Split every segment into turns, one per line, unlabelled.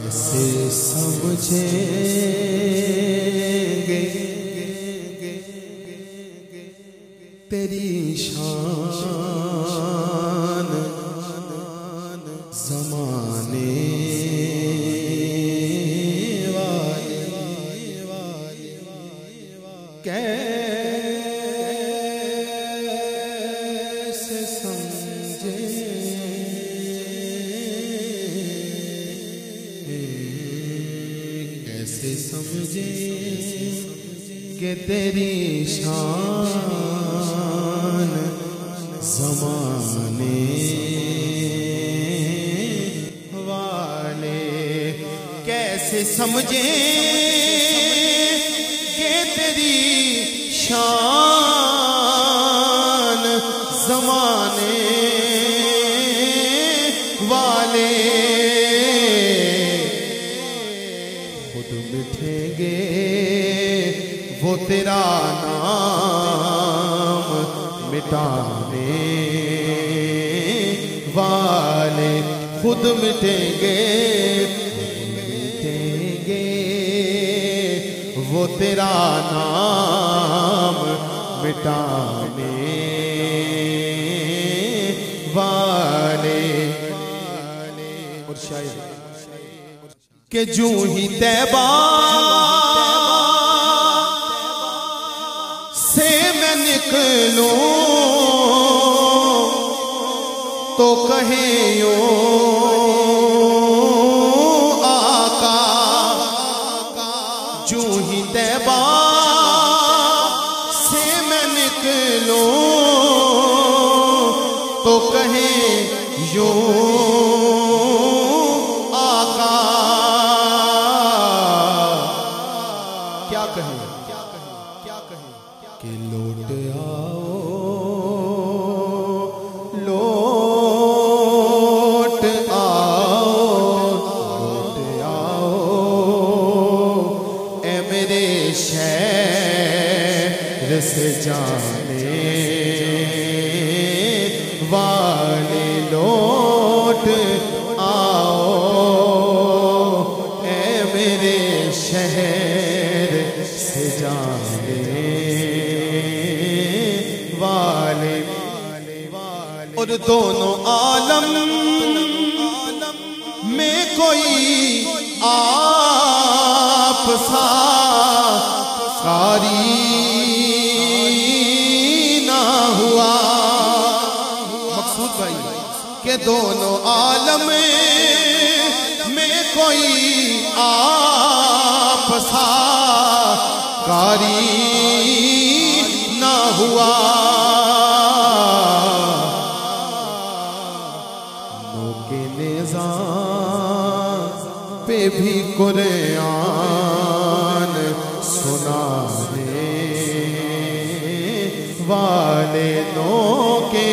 कैसे समझेंगे तेरी शान ज़माने वाले कैसे समझे कैसे समझे कि तेरी शान ज़माने वाले कैसे समझे कि तेरी शान ज़माने वाले खुद मिटेंगे वो तेरा नाम मिटाने वाले खुद मिटेंगे वो तेरा नाम मिटाने वाले। और शायद कि जूं ही तैबा से मैं निकलूं तो कहे यूं आका, जूं ही तैबा से मैं निकलूं तो कहे यूं आका। क्या कहे कि लौट आओ ए मेरे शहर से जाने वाले लौट आओ ए मेरे शहर से जाने वाले। और दोनों आलम में कोई आप सा कारी ना हुआ। मकसूद भाई के दोनों आलम में कोई आप सा कारी ना हुआ। मौके निज़ाम पे भी कुरान सुनाने वाले के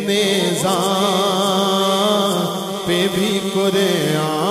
निज़ाम पे भी कुरान